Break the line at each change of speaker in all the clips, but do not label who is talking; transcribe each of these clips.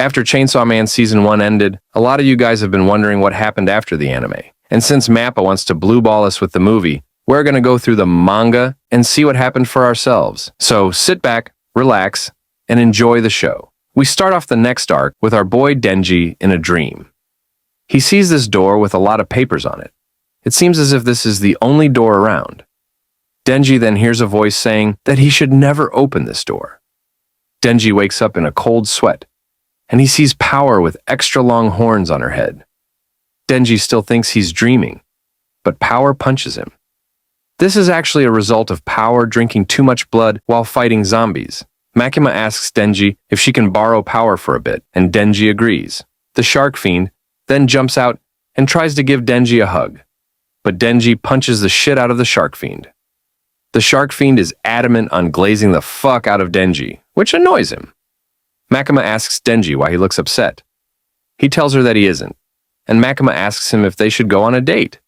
After Chainsaw Man Season 1 ended, a lot of you guys have been wondering what happened after the anime. And since Mappa wants to blue ball us with the movie, we're gonna go through the manga and see what happened for ourselves. So sit back, relax, and enjoy the show. We start off the next arc with our boy Denji in a dream. He sees this door with a lot of papers on it. It seems as if this is the only door around. Denji then hears a voice saying that he should never open this door. Denji wakes up in a cold sweat, and he sees Power with extra long horns on her head. Denji still thinks he's dreaming, but Power punches him. This is actually a result of Power drinking too much blood while fighting zombies. Makima asks Denji if she can borrow Power for a bit, and Denji agrees. The Shark Fiend then jumps out and tries to give Denji a hug, but Denji punches the shit out of the Shark Fiend. The Shark Fiend is adamant on glazing the fuck out of Denji, which annoys him. Makima asks Denji why he looks upset. He tells her that he isn't, and Makima asks him if they should go on a date.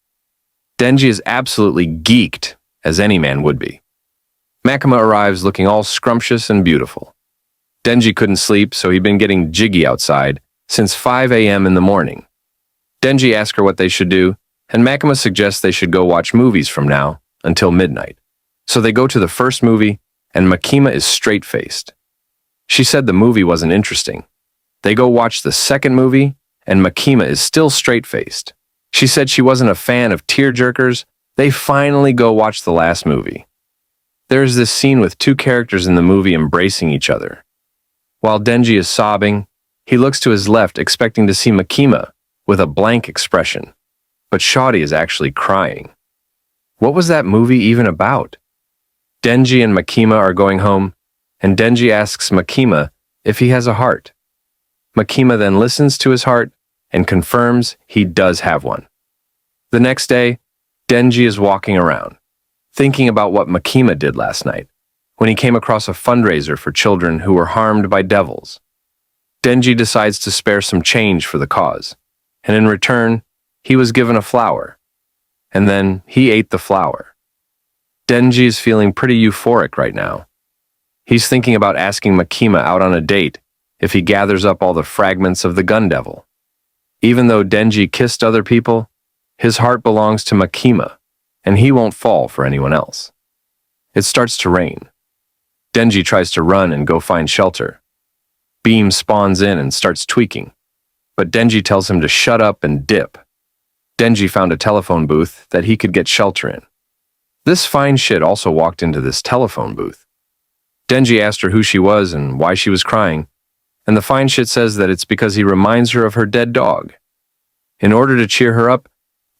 Denji is absolutely geeked, as any man would be. Makima arrives looking all scrumptious and beautiful. Denji couldn't sleep, so he'd been getting jiggy outside since 5 a.m. in the morning. Denji asks her what they should do, and Makima suggests they should go watch movies from now until midnight. So they go to the first movie, and Makima is straight-faced. She said the movie wasn't interesting. They go watch the second movie, and Makima is still straight-faced. She said she wasn't a fan of tearjerkers. They finally go watch the last movie. There is this scene with two characters in the movie embracing each other. While Denji is sobbing, he looks to his left expecting to see Makima with a blank expression. But Shawty is actually crying. What was that movie even about? Denji and Makima are going home, and Denji asks Makima if he has a heart. Makima then listens to his heart and confirms he does have one. The next day, Denji is walking around, thinking about what Makima did last night, when he came across a fundraiser for children who were harmed by devils. Denji decides to spare some change for the cause, and in return, he was given a flower, and then he ate the flower. Denji is feeling pretty euphoric right now. He's thinking about asking Makima out on a date if he gathers up all the fragments of the gun devil. Even though Denji kissed other people, his heart belongs to Makima, and he won't fall for anyone else. It starts to rain. Denji tries to run and go find shelter. Beam spawns in and starts tweaking, but Denji tells him to shut up and dip. Denji found a telephone booth that he could get shelter in. This fine shit also walked into this telephone booth. Denji asked her who she was and why she was crying, and the fine shit says that it's because he reminds her of her dead dog. In order to cheer her up,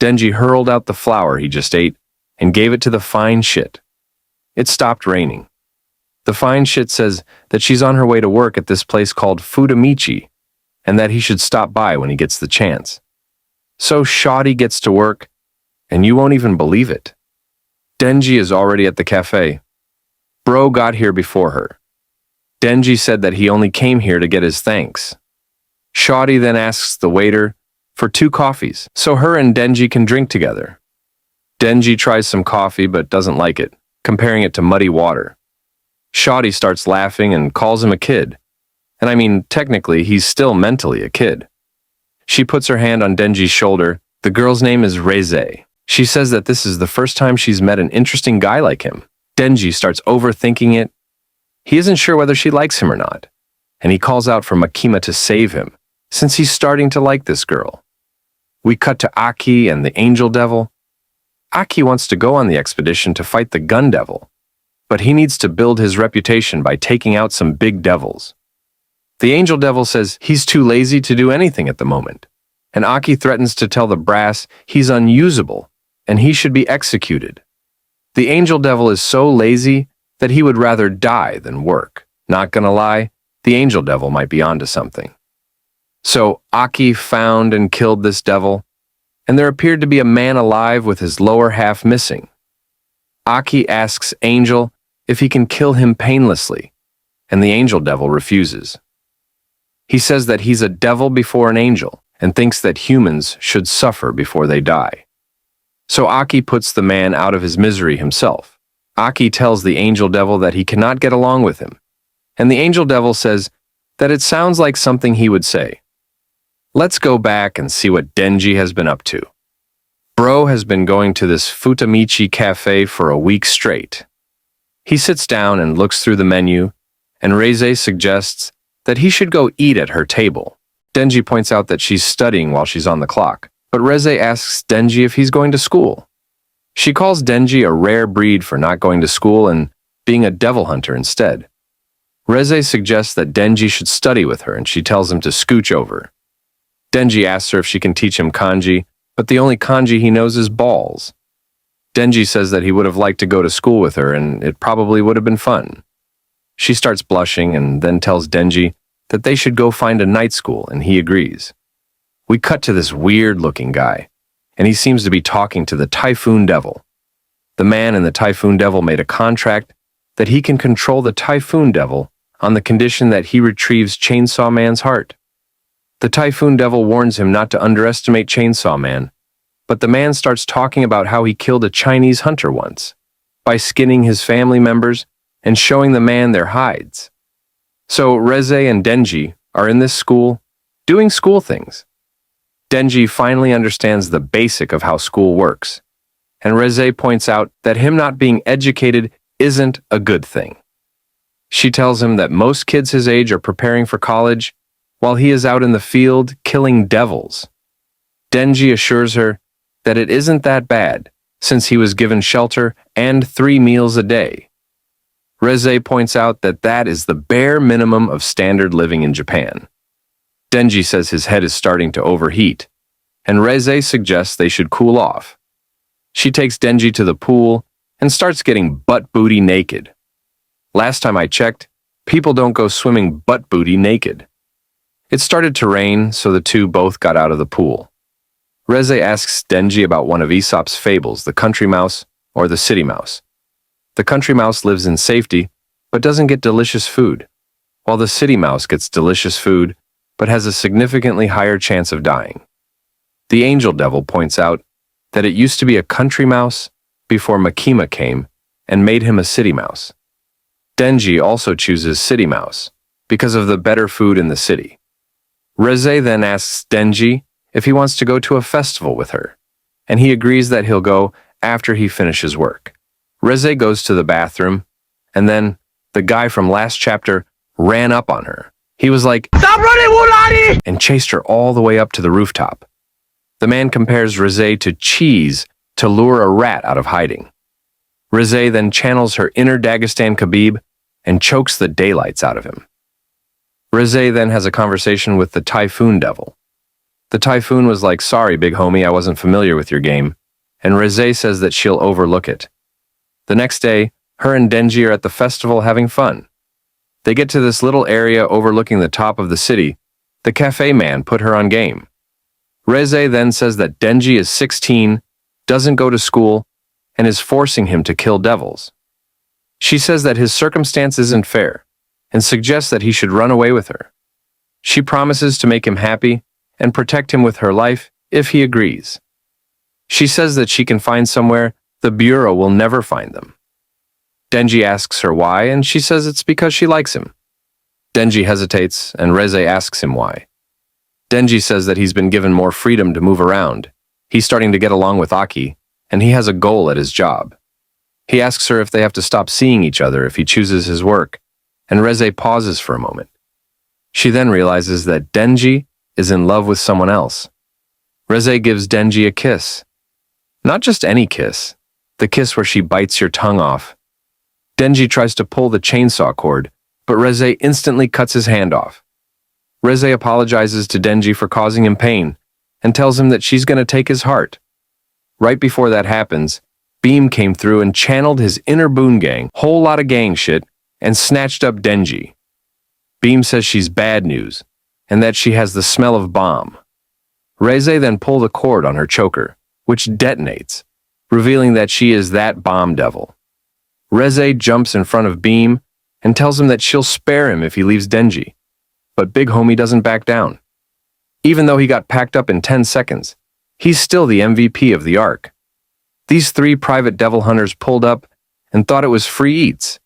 Denji hurled out the flower he just ate and gave it to the fine shit. It stopped raining. The fine shit says that she's on her way to work at this place called Fudamichi, and that he should stop by when he gets the chance. So Shawty gets to work, and you won't even believe it. Denji is already at the cafe. Bro got here before her. Denji said that he only came here to get his thanks. Shawty then asks the waiter for 2 coffees, so her and Denji can drink together. Denji tries some coffee but doesn't like it, comparing it to muddy water. Shawty starts laughing and calls him a kid. And I mean, technically, he's still mentally a kid. She puts her hand on Denji's shoulder. The girl's name is Reze. She says that this is the first time she's met an interesting guy like him. Denji starts overthinking it. He isn't sure whether she likes him or not, and he calls out for Makima to save him, since he's starting to like this girl. We cut to Aki and the Angel Devil. Aki wants to go on the expedition to fight the Gun Devil, but he needs to build his reputation by taking out some big devils. The Angel Devil says he's too lazy to do anything at the moment, and Aki threatens to tell the brass he's unusable and he should be executed. The Angel Devil is so lazy that he would rather die than work. Not gonna lie, the Angel Devil might be onto something. So Aki found and killed this devil, and there appeared to be a man alive with his lower half missing. Aki asks Angel if he can kill him painlessly, and the Angel Devil refuses. He says that he's a devil before an angel, and thinks that humans should suffer before they die. So Aki puts the man out of his misery himself. Aki tells the Angel Devil that he cannot get along with him, and the Angel Devil says that it sounds like something he would say. Let's go back and see what Denji has been up to. Bro has been going to this Futamichi cafe for a week straight. He sits down and looks through the menu, and Reze suggests that he should go eat at her table. Denji points out that she's studying while she's on the clock, but Reze asks Denji if he's going to school. She calls Denji a rare breed for not going to school and being a devil hunter instead. Reze suggests that Denji should study with her, and she tells him to scooch over. Denji asks her if she can teach him kanji, but the only kanji he knows is balls. Denji says that he would have liked to go to school with her, and it probably would have been fun. She starts blushing and then tells Denji that they should go find a night school, and he agrees. We cut to this weird-looking guy, and he seems to be talking to the Typhoon Devil. The man and the Typhoon Devil made a contract that he can control the Typhoon Devil on the condition that he retrieves Chainsaw Man's heart. The Typhoon Devil warns him not to underestimate Chainsaw Man, but the man starts talking about how he killed a Chinese hunter once, by skinning his family members and showing the man their hides. So Reze and Denji are in this school, doing school things. Denji finally understands the basic of how school works, and Reze points out that him not being educated isn't a good thing. She tells him that most kids his age are preparing for college, while he is out in the field killing devils. Denji assures her that it isn't that bad, since he was given shelter and 3 meals a day. Reze points out that that is the bare minimum of standard living in Japan. Denji says his head is starting to overheat, and Reze suggests they should cool off. She takes Denji to the pool and starts getting butt-booty naked. Last time I checked, people don't go swimming butt-booty naked. It started to rain, so the two both got out of the pool. Reze asks Denji about one of Aesop's fables, the country mouse or the city mouse. The country mouse lives in safety, but doesn't get delicious food, while the city mouse gets delicious food, but has a significantly higher chance of dying. The angel devil points out that it used to be a country mouse before Makima came and made him a city mouse. Denji also chooses city mouse because of the better food in the city. Reze then asks Denji if he wants to go to a festival with her, and he agrees that he'll go after he finishes work. Reze goes to the bathroom, and then the guy from last chapter ran up on her. He was like, "Stop running, Wulani!" and chased her all the way up to the rooftop. The man compares Reze to cheese to lure a rat out of hiding. Reze then channels her inner Dagestan Khabib and chokes the daylights out of him. Reze then has a conversation with the Typhoon Devil. The Typhoon was like, "Sorry, big homie, I wasn't familiar with your game," and Reze says that she'll overlook it. The next day, her and Denji are at the festival having fun. They get to this little area overlooking the top of the city. The cafe man put her on game. Reze then says that Denji is 16, doesn't go to school, and is forcing him to kill devils. She says that his circumstance isn't fair, and suggests that he should run away with her. She promises to make him happy and protect him with her life if he agrees. She says that she can find somewhere the Bureau will never find them. Denji asks her why, and she says it's because she likes him. Denji hesitates, and Reze asks him why. Denji says that he's been given more freedom to move around. He's starting to get along with Aki, and he has a goal at his job. He asks her if they have to stop seeing each other if he chooses his work, and Reze pauses for a moment. She then realizes that Denji is in love with someone else. Reze gives Denji a kiss. Not just any kiss, the kiss where she bites your tongue off. Denji tries to pull the chainsaw cord, but Reze instantly cuts his hand off. Reze apologizes to Denji for causing him pain and tells him that she's going to take his heart. Right before that happens, Beam came through and channeled his inner Boon Gang, whole lot of gang shit, and snatched up Denji. Beam says she's bad news, and that she has the smell of bomb. Reze then pulled a cord on her choker, which detonates, revealing that she is that bomb devil. Reze jumps in front of Beam and tells him that she'll spare him if he leaves Denji, but Big Homie doesn't back down. Even though he got packed up in 10 seconds, he's still the MVP of the arc. These 3 private devil hunters pulled up and thought it was free eats,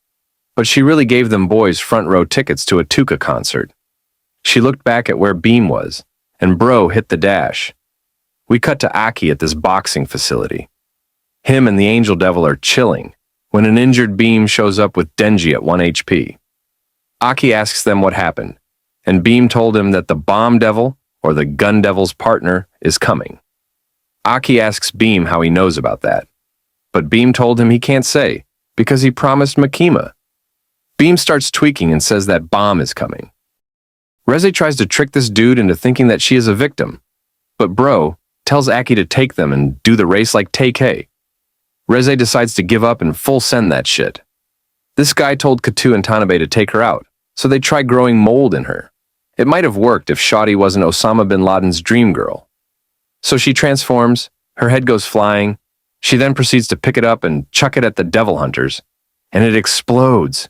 but she really gave them boys front row tickets to a Tuca concert. She looked back at where Beam was, and Bro hit the dash. We cut to Aki at this boxing facility. Him and the Angel Devil are chilling when an injured Beam shows up with Denji at 1 HP. Aki asks them what happened, and Beam told him that the Bomb Devil, or the Gun Devil's partner, is coming. Aki asks Beam how he knows about that, but Beam told him he can't say because he promised Makima. Beam starts tweaking and says that Bomb is coming. Reze tries to trick this dude into thinking that she is a victim, but Bro tells Aki to take them and do the race like Tay-K. Reze decides to give up and full send that shit. This guy told Katu and Tanabe to take her out, so they try growing mold in her. It might have worked if Shawty wasn't Osama bin Laden's dream girl. So she transforms, her head goes flying. She then proceeds to pick it up and chuck it at the devil hunters, and it explodes.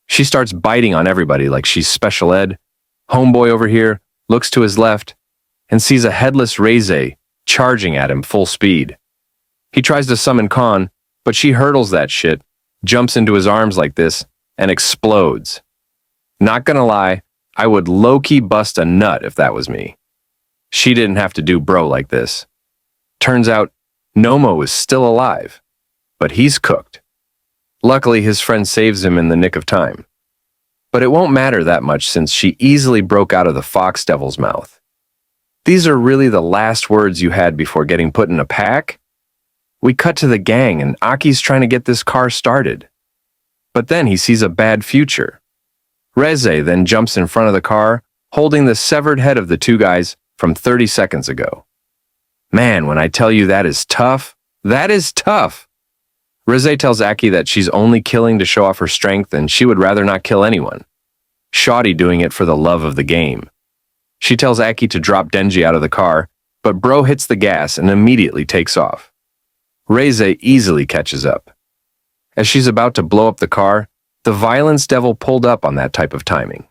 She starts biting on everybody like she's special ed. Homeboy over here looks to his left and sees a headless Reze charging at him full speed. He tries to summon Khan, but she hurdles that shit, jumps into his arms like this, and explodes. Not gonna lie, I would low-key bust a nut if that was me. She didn't have to do Bro like this. Turns out, Nomo is still alive, but he's cooked. Luckily, his friend saves him in the nick of time. But it won't matter that much since she easily broke out of the Fox Devil's mouth. These are really the last words you had before getting put in a pack? We cut to the gang and Aki's trying to get this car started. But then he sees a bad future. Reze then jumps in front of the car, holding the severed head of the two guys from 30 seconds ago. Man, when I tell you that is tough, that is tough. Reze tells Aki that she's only killing to show off her strength and she would rather not kill anyone. Shawty doing it for the love of the game. She tells Aki to drop Denji out of the car, but Bro hits the gas and immediately takes off. Reze easily catches up. As she's about to blow up the car, the Violence Devil pulled up on that type of timing.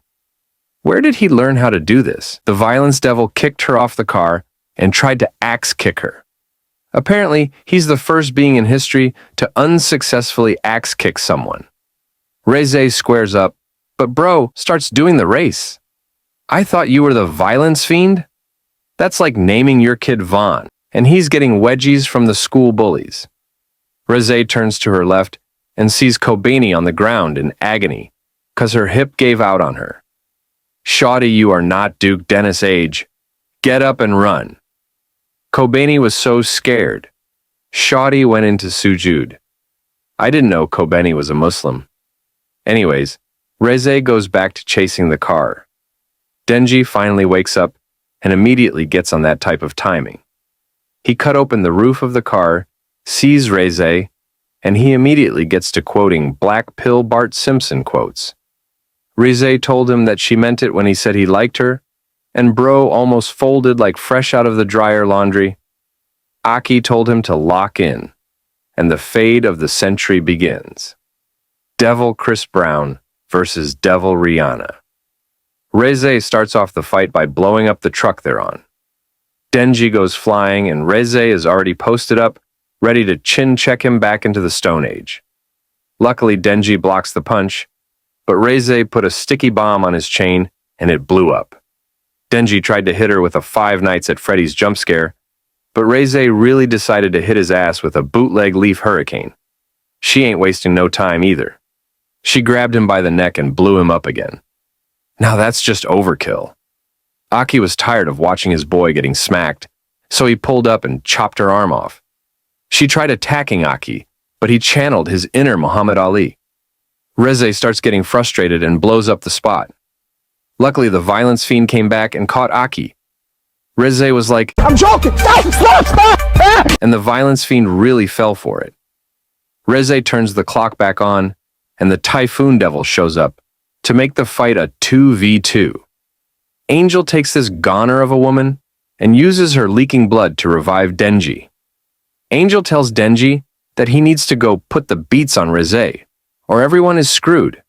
Where did he learn how to do this? The Violence Devil kicked her off the car and tried to axe kick her. Apparently, he's the first being in history to unsuccessfully axe kick someone. Reze squares up, but Bro starts doing the race. I thought you were the violence fiend? That's like naming your kid Vaughn, and he's getting wedgies from the school bullies. Reze turns to her left and sees Kobani on the ground in agony, cause her hip gave out on her. Shawty, you are not Duke Dennis age. Get up and run. Kobani was so scared. Shawty went into sujood. I didn't know Kobani was a Muslim. Anyways, Reze goes back to chasing the car. Denji finally wakes up and immediately gets on that type of timing. He cut open the roof of the car, sees Reze, and he immediately gets to quoting Black Pill Bart Simpson quotes. Reze told him that she meant it when he said he liked her, and Bro almost folded like fresh out of the dryer laundry. Aki told him to lock in, and the fade of the century begins. Devil Chris Brown versus Devil Rihanna. Reze starts off the fight by blowing up the truck they're on. Denji goes flying, and Reze is already posted up, ready to chin-check him back into the Stone Age. Luckily, Denji blocks the punch, but Reze put a sticky bomb on his chain, and it blew up. Denji tried to hit her with a Five Nights at Freddy's jump scare, but Reze really decided to hit his ass with a bootleg leaf hurricane. She ain't wasting no time either. She grabbed him by the neck and blew him up again. Now that's just overkill. Aki was tired of watching his boy getting smacked, so he pulled up and chopped her arm off. She tried attacking Aki, but he channeled his inner Muhammad Ali. Reze starts getting frustrated and blows up the spot. Luckily, the violence fiend came back and caught Aki. Reze was like, "I'm joking! Stop! And the violence fiend really fell for it. Reze turns the clock back on, and the Typhoon Devil shows up to make the fight a 2v2. Angel takes this goner of a woman and uses her leaking blood to revive Denji. Angel tells Denji that he needs to go put the beats on Reze, or everyone is screwed.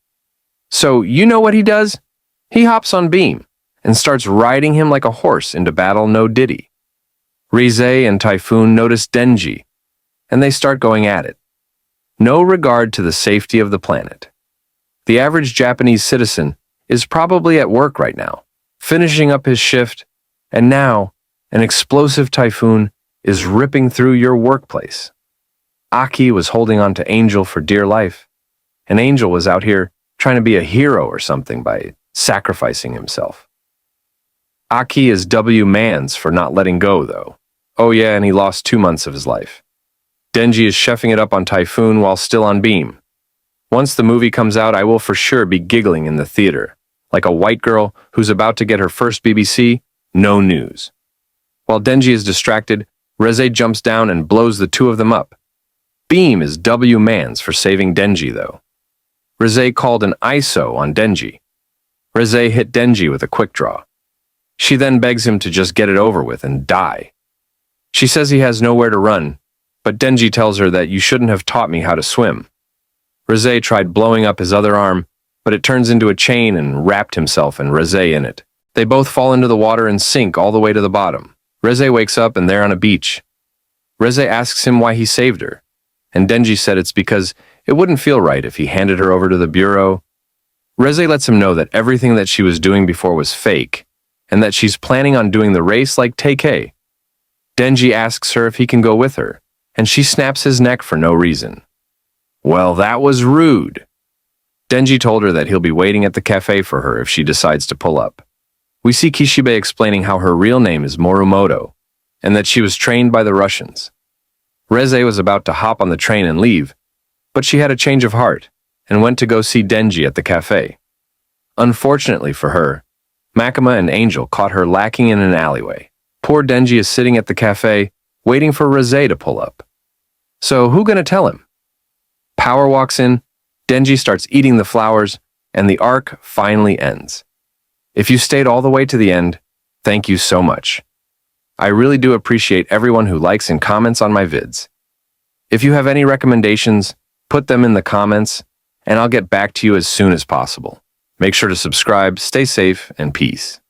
So you know what he does? He hops on Beam and starts riding him like a horse into battle no diddy. Reze and Typhoon notice Denji, and they start going at it. No regard to the safety of the planet. The average Japanese citizen is probably at work right now, finishing up his shift, and now an explosive typhoon is ripping through your workplace. Aki was holding on to Angel for dear life, and Angel was out here trying to be a hero or something by sacrificing himself. Aki is W. Mans for not letting go, though. Oh yeah, and he lost 2 months of his life. Denji is chefing it up on Typhoon while still on beam. Once the movie comes out, I will for sure be giggling in the theater, like a white girl who's about to get her first BBC, no news. While Denji is distracted, Reze jumps down and blows the two of them up. Beam is W. Mans for saving Denji, though. Reze called an ISO on Denji. Reze hit Denji with a quick draw. She then begs him to just get it over with and die. She says he has nowhere to run, but Denji tells her that you shouldn't have taught me how to swim. Reze tried blowing up his other arm, but it turns into a chain and wrapped himself and Reze in it. They both fall into the water and sink all the way to the bottom. Reze wakes up and they're on a beach. Reze asks him why he saved her, and Denji said it's because it wouldn't feel right if he handed her over to the bureau. Reze lets him know that everything that she was doing before was fake, and that she's planning on doing the race like Tay-K. Denji asks her if he can go with her, and she snaps his neck for no reason. Well, that was rude. Denji told her that he'll be waiting at the cafe for her if she decides to pull up. We see Kishibe explaining how her real name is Morimoto, and that she was trained by the Russians. Reze was about to hop on the train and leave, but she had a change of heart and went to go see Denji at the cafe. Unfortunately for her, Makima and Angel caught her lacking in an alleyway. Poor Denji is sitting at the cafe, waiting for Reze to pull up. So who gonna tell him? Power walks in, Denji starts eating the flowers, and the arc finally ends. If you stayed all the way to the end, thank you so much. I really do appreciate everyone who likes and comments on my vids. If you have any recommendations, put them in the comments, and I'll get back to you as soon as possible. Make sure to subscribe, stay safe, and peace.